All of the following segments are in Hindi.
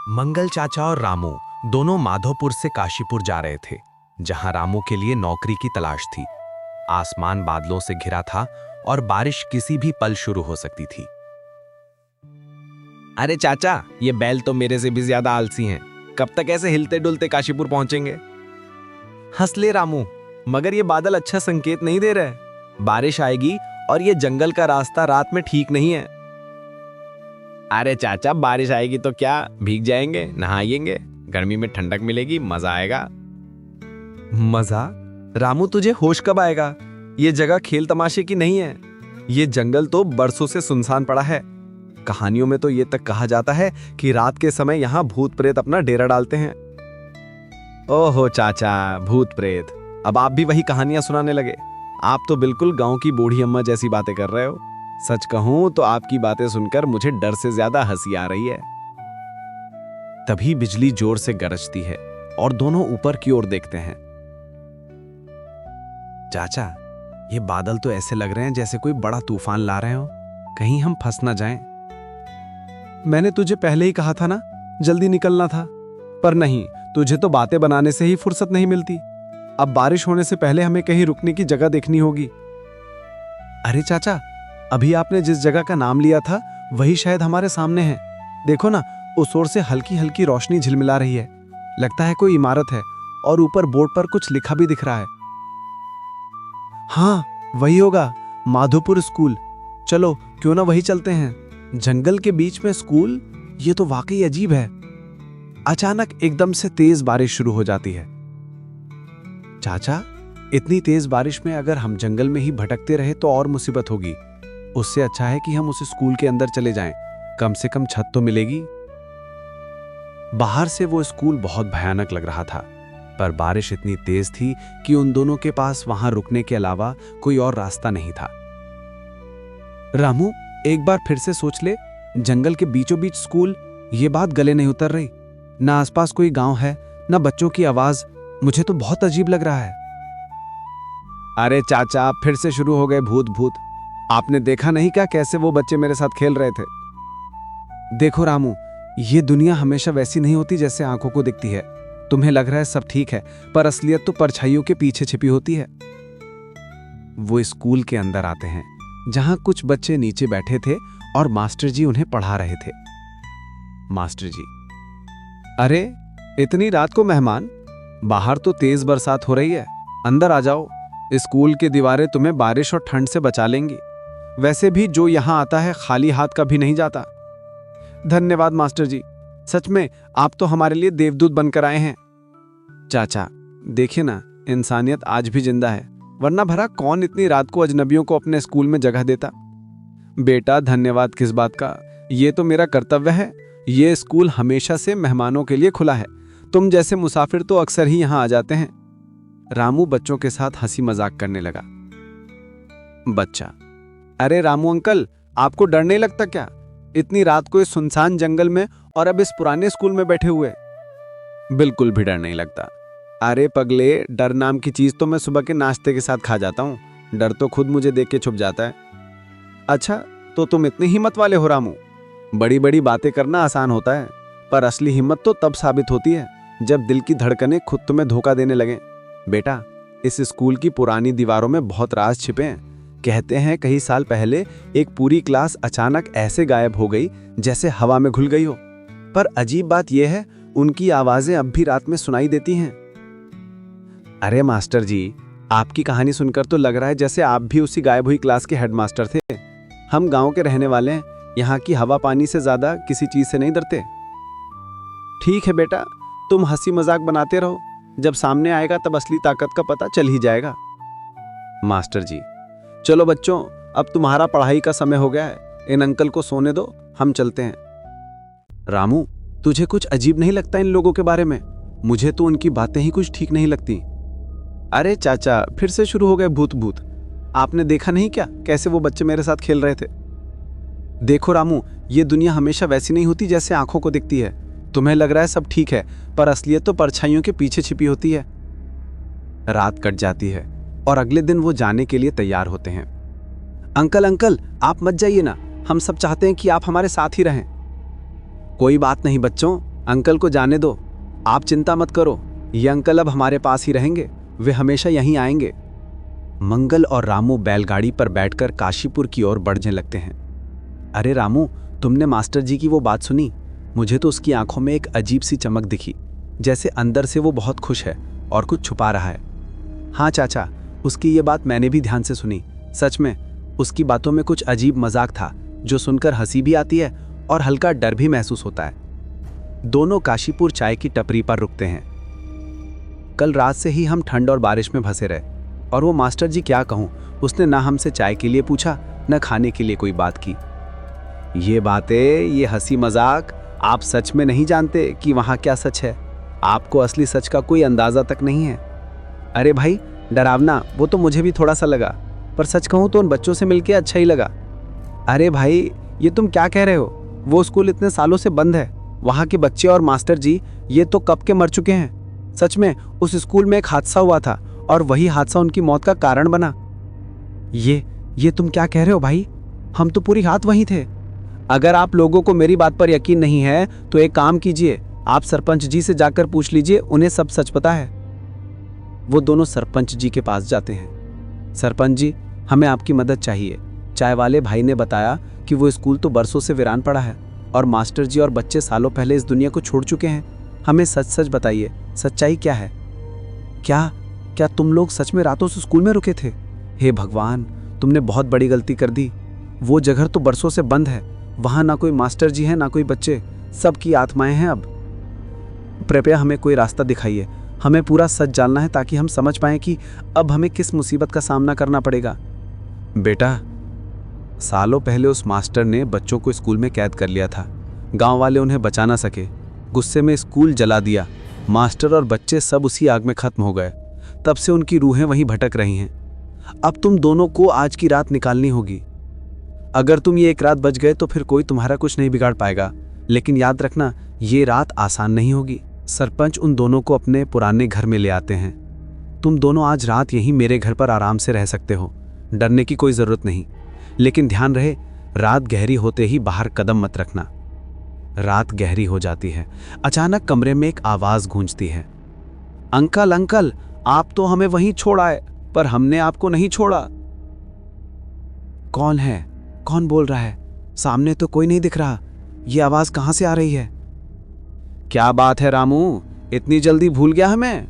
मंगल चाचा और रामू दोनों माधोपुर से काशीपुर जा रहे थे, जहां रामू के लिए नौकरी की तलाश थी। आसमान बादलों से घिरा था और बारिश किसी भी पल शुरू हो सकती थी। अरे चाचा, ये बैल तो मेरे से भी ज्यादा आलसी हैं। कब तक ऐसे हिलते डुलते काशीपुर पहुंचेंगे? हंस ले रामू, मगर ये बादल अच्छा संकेत नहीं दे रहे। बारिश आएगी और ये जंगल का रास्ता रात में ठीक नहीं है। अरे चाचा, बारिश आएगी तो क्या, भीग जाएंगे, नहाएंगे, गर्मी में ठंडक मिलेगी, मजा आएगा। मजा? रामू, तुझे होश कब आएगा? ये जगह खेल तमाशे की नहीं है। ये जंगल तो बरसों से सुनसान पड़ा है। कहानियों में तो ये तक कहा जाता है कि रात के समय यहाँ भूत प्रेत अपना डेरा डालते हैं। ओहो चाचा, भूत प्रेत, अब आप भी वही कहानियां सुनाने लगे। आप तो बिल्कुल गांव की बूढ़ी अम्मा जैसी बातें कर रहे हो। सच कहूं तो आपकी बातें सुनकर मुझे डर से ज्यादा हंसी आ रही है। तभी बिजली जोर से गरजती है और दोनों ऊपर की ओर देखते हैं। चाचा, ये बादल तो ऐसे लग रहे हैं जैसे कोई बड़ा तूफान ला रहे हो। कहीं हम फंस ना जाएं। मैंने तुझे पहले ही कहा था ना, जल्दी निकलना था। पर नहीं, तुझे तो बातें बनाने से ही फुर्सत नहीं मिलती। अब बारिश होने से पहले हमें कहीं रुकने की जगह देखनी होगी। अरे चाचा, अभी आपने जिस जगह का नाम लिया था वही शायद हमारे सामने है। देखो ना, उस ओर से हल्की हल्की रोशनी झिलमिला रही है। लगता है कोई इमारत है और ऊपर बोर्ड पर कुछ लिखा भी दिख रहा है। हाँ, वही होगा, माधोपुर स्कूल। चलो, क्यों ना वही चलते हैं। जंगल के बीच में स्कूल, ये तो वाकई अजीब है। अचानक एकदम से तेज बारिश शुरू हो जाती है। चाचा, इतनी तेज बारिश में अगर हम जंगल में ही भटकते रहे तो और मुसीबत होगी। उससे अच्छा है कि हम उस स्कूल के अंदर चले जाएं। कम से कम छत तो मिलेगी। बाहर से वो स्कूल बहुत भयानक लग रहा था, पर बारिश इतनी तेज थी कि उन दोनों के पास वहां रुकने के अलावा कोई और रास्ता नहीं था। रामू, एक बार फिर से सोच ले, जंगल के बीचों बीच स्कूल, ये बात गले नहीं उतर रही। ना आसपास कोई गांव है, ना बच्चों की आवाज। मुझे तो बहुत अजीब लग रहा है। अरे चाचा, फिर से शुरू हो गए भूत भूत। आपने देखा नहीं क्या कैसे वो बच्चे मेरे साथ खेल रहे थे? देखो रामू, ये दुनिया हमेशा वैसी नहीं होती जैसे आंखों को दिखती है। तुम्हें लग रहा है सब ठीक है, पर असलियत तो परछाइयों के पीछे छिपी होती है। वो स्कूल के अंदर आते हैं, जहां कुछ बच्चे नीचे बैठे थे और मास्टर जी उन्हें पढ़ा रहे थे। मास्टर जी, अरे इतनी रात को मेहमान, बाहर तो तेज बरसात हो रही है, अंदर आ जाओ। स्कूल की दीवारें तुम्हें बारिश और ठंड से बचा लेंगी। वैसे भी जो यहां आता है खाली हाथ कभी नहीं जाता। धन्यवाद मास्टर जी, सच में आप तो हमारे लिए देवदूत बनकर आए हैं। चाचा, देखिए ना, इंसानियत आज भी जिंदा है, वरना भरा कौन इतनी रात को अजनबियों को अपने स्कूल में जगह देता। बेटा, धन्यवाद किस बात का, ये तो मेरा कर्तव्य है। ये स्कूल हमेशा से मेहमानों के लिए खुला है। तुम जैसे मुसाफिर तो अक्सर ही यहां आ जाते हैं। रामू बच्चों के साथ हंसी मजाक करने लगा। बच्चा, अरे रामू अंकल, आपको डर नहीं लगता क्या? इतनी रात को इस सुनसान जंगल में और अब इस पुराने स्कूल में बैठे हुए। बिल्कुल भी डर नहीं लगता। अरे पगले, डर नाम की चीज तो मैं सुबह के नाश्ते के साथ खा जाता हूं। डर तो खुद मुझे देख के छुप जाता है। अच्छा, तो तुम इतनी हिम्मत वाले हो रामू। बड़ी बड़ी बातें करना आसान होता है, पर असली हिम्मत तो तब साबित होती है जब दिल की धड़कनें खुद तुम्हें धोखा देने लगे। बेटा, इस स्कूल की पुरानी दीवारों में बहुत राज छिपे हैं। कहते हैं कई साल पहले एक पूरी क्लास अचानक ऐसे गायब हो गई जैसे हवा में घुल गई हो। पर अजीब बात यह है, उनकी आवाजें अब भी रात में सुनाई देती हैं। अरे मास्टर जी, आपकी कहानी सुनकर तो लग रहा है जैसे आप भी उसी गायब हुई क्लास के हेडमास्टर थे। हम गांव के रहने वाले हैं, यहाँ की हवा पानी से ज्यादा किसी चीज से नहीं डरते। ठीक है बेटा, तुम हंसी मजाक बनाते रहो। जब सामने आएगा तब असली ताकत का पता चल ही जाएगा। मास्टर जी, चलो बच्चों, अब तुम्हारा पढ़ाई का समय हो गया है। इन अंकल को सोने दो, हम चलते हैं। रामू, तुझे कुछ अजीब नहीं लगता इन लोगों के बारे में? मुझे तो उनकी बातें ही कुछ ठीक नहीं लगती। अरे चाचा, फिर से शुरू हो गए भूत भूत। आपने देखा नहीं क्या कैसे वो बच्चे मेरे साथ खेल रहे थे? देखो रामू, ये दुनिया हमेशा वैसी नहीं होती जैसे आंखों को दिखती है। तुम्हें लग रहा है सब ठीक है, पर असलियत तो परछाइयों के पीछे छिपी होती है। रात कट जाती है और अगले दिन वो जाने के लिए तैयार होते हैं। अंकल अंकल, आप मत जाइए ना, हम सब चाहते हैं कि आप हमारे साथ ही रहें। कोई बात नहीं बच्चों, अंकल को जाने दो, आप चिंता मत करो, ये अंकल अब हमारे पास ही रहेंगे, वे हमेशा यहीं आएंगे। मंगल और रामू बैलगाड़ी पर बैठकर काशीपुर की ओर बढ़ने लगते हैं। अरे रामू, तुमने मास्टर जी की वो बात सुनी? मुझे तो उसकी आंखों में एक अजीब सी चमक दिखी, जैसे अंदर से वो बहुत खुश है और कुछ छुपा रहा है। हाँ चाचा, उसकी ये बात मैंने भी ध्यान से सुनी। सच में उसकी बातों में कुछ अजीब मजाक था, जो सुनकर हंसी भी आती है और हल्का डर भी महसूस होता है। दोनों काशीपुर चाय की टपरी पर रुकते हैं। कल रात से ही हम ठंड और बारिश में फंसे रहे, और वो मास्टर जी क्या कहूँ, उसने ना हमसे चाय के लिए पूछा, न खाने के लिए कोई बात की। ये बातें, ये हंसी मजाक, आप सच में नहीं जानते कि वहाँ क्या सच है। आपको असली सच का कोई अंदाजा तक नहीं है। अरे भाई, डरावना वो तो मुझे भी थोड़ा सा लगा, पर सच कहूँ तो उन बच्चों से मिलके अच्छा ही लगा। अरे भाई, ये तुम क्या कह रहे हो? वो स्कूल इतने सालों से बंद है, वहाँ के बच्चे और मास्टर जी ये तो कब के मर चुके हैं। सच में उस स्कूल में एक हादसा हुआ था, और वही हादसा उनकी मौत का कारण बना। ये तुम क्या कह रहे हो भाई? हम तो पूरी रात वहीं थे। अगर आप लोगों को मेरी बात पर यकीन नहीं है तो एक काम कीजिए, आप सरपंच जी से जाकर पूछ लीजिए, उन्हें सब सच पता है। वो दोनों सरपंच जी के पास जाते हैं। सरपंच जी, हमें आपकी मदद चाहिए। चाय वाले भाई ने बताया कि वो स्कूल तो बरसों से वीरान पड़ा है, और मास्टर जी और बच्चे सालों पहले इस दुनिया को छोड़ चुके हैं। हमें सच सच बताइए, सच्चाई क्या है? क्या तुम लोग सच में रातों से स्कूल में रुके थे? हे भगवान, तुमने बहुत बड़ी गलती कर दी। वो जगह तो बरसों से बंद है, वहां ना कोई मास्टर जी है ना कोई बच्चे, सबकी आत्माएं हैं। अब कृपया हमें कोई रास्ता दिखाइए, हमें पूरा सच जानना है ताकि हम समझ पाएं कि अब हमें किस मुसीबत का सामना करना पड़ेगा। बेटा, सालों पहले उस मास्टर ने बच्चों को स्कूल में कैद कर लिया था। गांव वाले उन्हें बचा ना सके, गुस्से में स्कूल जला दिया। मास्टर और बच्चे सब उसी आग में खत्म हो गए। तब से उनकी रूहें वहीं भटक रही हैं। अब तुम दोनों को आज की रात निकालनी होगी। अगर तुम ये एक रात बच गए तो फिर कोई तुम्हारा कुछ नहीं बिगाड़ पाएगा, लेकिन याद रखना, ये रात आसान नहीं होगी। सरपंच उन दोनों को अपने पुराने घर में ले आते हैं। तुम दोनों आज रात यहीं मेरे घर पर आराम से रह सकते हो, डरने की कोई जरूरत नहीं। लेकिन ध्यान रहे, रात गहरी होते ही बाहर कदम मत रखना। रात गहरी हो जाती है। अचानक कमरे में एक आवाज गूंजती है। अंकल अंकल, आप तो हमें वहीं छोड़ आए, पर हमने आपको नहीं छोड़ा। कौन है? कौन बोल रहा है? सामने तो कोई नहीं दिख रहा। ये आवाज कहां से आ रही है? क्या बात है रामू, इतनी जल्दी भूल गया हमें?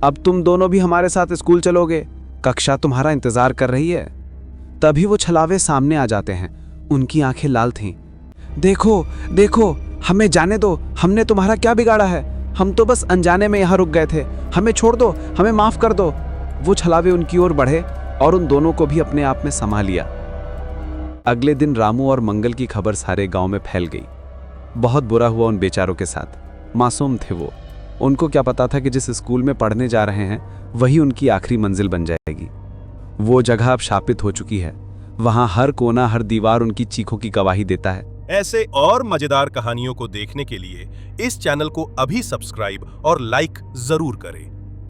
अब तुम दोनों भी हमारे साथ स्कूल चलोगे, कक्षा तुम्हारा इंतजार कर रही है। तभी वो छलावे सामने आ जाते हैं। उनकी आंखें लाल थीं। देखो देखो, हमें जाने दो, हमने तुम्हारा क्या बिगाड़ा है? हम तो बस अनजाने में यहाँ रुक गए थे, हमें छोड़ दो, हमें माफ कर दो। वो छलावे उनकी ओर बढ़े और उन दोनों को भी अपने आप में समा लिया। अगले दिन रामू और मंगल की खबर सारे गांव में फैल गई। बहुत बुरा हुआ उन बेचारों के साथ। मासूम थे वो, उनको क्या पता था कि जिस स्कूल में पढ़ने जा रहे हैं वही उनकी आखिरी मंजिल बन जाएगी। वो जगह अब शापित हो चुकी है। वहां हर कोना, हर दीवार उनकी चीखों की गवाही देता है। ऐसे और मजेदार कहानियों को देखने के लिए इस चैनल को अभी सब्सक्राइब और लाइक जरूर करें।